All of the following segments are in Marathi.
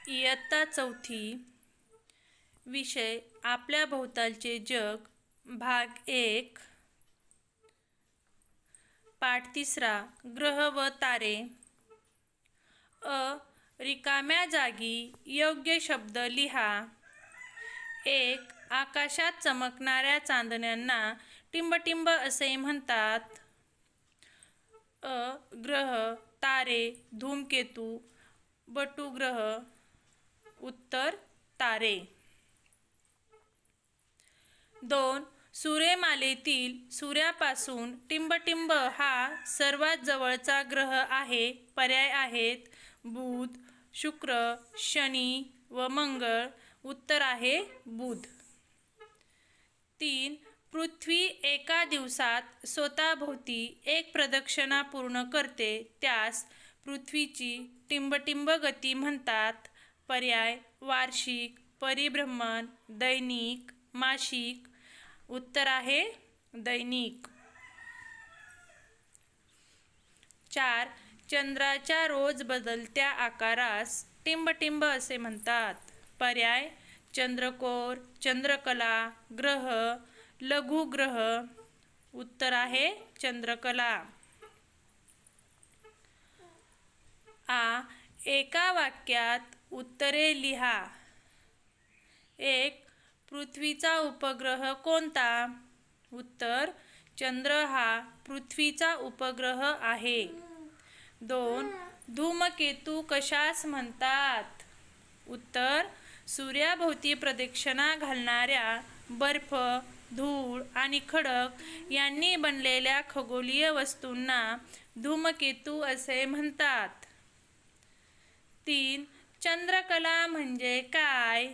इयत्ता चौथी विषय आपल्या भोवतालचे जग भाग 1 पाठ 3 ग्रह व तारे। रिकाम्या जागी योग्य शब्द लिहा। 1. आकाशात चमकणाऱ्या चांदण्यांना टिंबटिंब असे म्हणतात। ग्रह, तारे, धूमकेतू, बटुग्रह। उत्तर तारे। 2. सूर्यमालेतील सूर्यापासून टिंबटिंब हा सर्वात जवळचा ग्रह आहे। पर्याय आहेत बुध, शुक्र, शनी व मंगळ। उत्तर आहे बुध। 3. पृथ्वी एका दिवसात स्वतःभोवती एक प्रदक्षिणा पूर्ण करते, त्यास पृथ्वीची टिंबटिंब गती म्हणतात। पर्याय वार्षिक, परिभ्रमण, दैनिक, मासिक। उत्तर आहे दैनिक। 4. चंद्राच्या रोज बदलत्या आकारास टिंबटिंब असे म्हणतात। पर्याय चंद्रकोर, चंद्रकला, ग्रह, लघुग्रह। उत्तर आहे चंद्रकला। एका वाक्यात उत्तरे लिहा। 1. पृथ्वीचा उपग्रह कोणता? उत्तर चंद्र हा पृथ्वीचा उपग्रह आहे। 2. धूमकेतू कशास म्हणतात? उत्तर सूर्याभोवती प्रदक्षिणा घालणाऱ्या बर्फ, धूळ आणि खडक यांनी बनलेल्या खगोलीय वस्तूंना धूमकेतू असे म्हणतात। 3. चंद्रकला म्हणजे काय?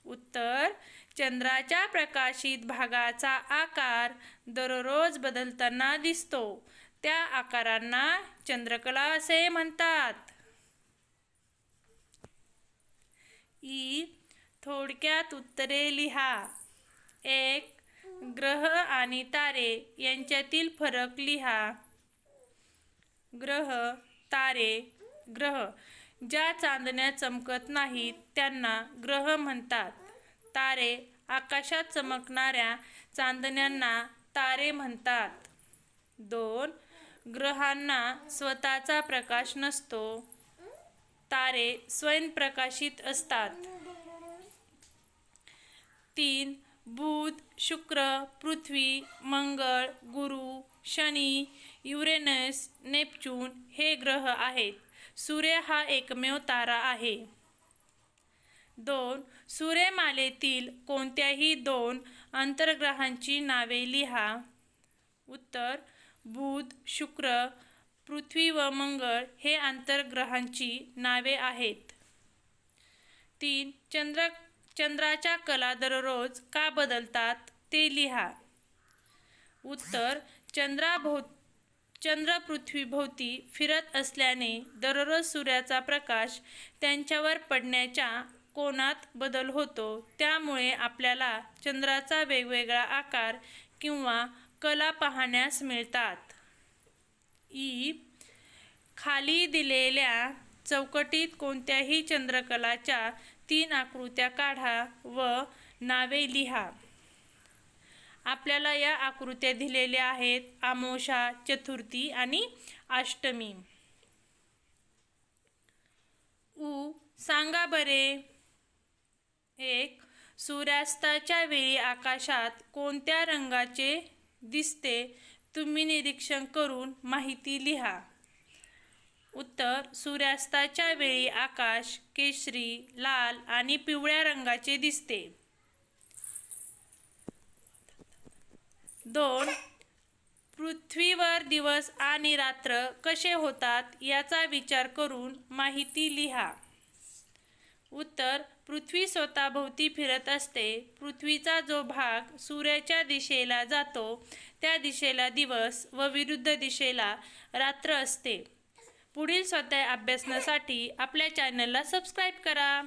उत्तर चंद्राच्या प्रकाशित भागाचा आकार दररोज बदलताना दिसतो, त्या आकारांना चंद्रकला असे म्हणतात। थोडक्यात उत्तरे लिहा। 1. ग्रह आणि तारे यांच्यातील फरक लिहा। ग्रह, तारे। ग्रह ज्या चांदण्या चमकत नाहीत त्यांना ग्रह म्हणतात। तारे आकाशात चमकणाऱ्या चांदण्यांना तारे म्हणतात। 2. ग्रहांना स्वतःचा प्रकाश नसतो, तारे स्वयंप्रकाशित असतात। 3. बुध, शुक्र, पृथ्वी, मंगळ, गुरु, शनी, युरेनस, नेपच्यून हे ग्रह आहेत। सूर्य हा एकमेव तारा आहे। 2. सूर्यमालेतील कोणत्याही 2 अंतर्ग्रहांची नावे लिहा। उत्तर बुध, शुक्र, पृथ्वी व मंगळ हे अंतर्ग्रहांची नावे आहेत। 3. चंद्राच्या कला दररोज का बदलतात ते लिहा। उत्तर चंद्र पृथ्वीभोवती फिरत असल्याने दररोज सूर्याचा प्रकाश त्यांच्यावर पडण्याच्या कोनात बदल होतो, त्यामुळे आपल्याला चंद्राचा वेगवेगळा आकार किंवा कला पाहण्यास मिळतात। खाली दिलेल्या चौकटीत कोणत्याही चंद्रकलाच्या 3 आकृत्या काढा व नावे लिहा। आपल्याला या आकृत्या दिलेल्या आहेत अमावस्या, चतुर्थी आणि अष्टमी। सांगा बरे। 1. सूर्यास्ताच्या वेळी आकाशात कोणत्या रंगाचे दिसते तुम्ही निरीक्षण करून माहिती लिहा। उत्तर सूर्यास्ताच्या वेळी आकाश केशरी, लाल आणि पिवळ्या रंगाचे दिसते। 2. पृथ्वीवर दिवस आणि रात्र कसे होतात याचा विचार करून माहिती लिहा। उत्तर पृथ्वी स्वतःभोवती फिरत असते। पृथ्वीचा जो भाग सूर्याच्या दिशेला जातो त्या दिशेला दिवस व विरुद्ध दिशेला रात्र असते। पुढील स्वाध्याय अभ्यासण्यासाठी आपल्या चॅनलला सबस्क्राईब करा।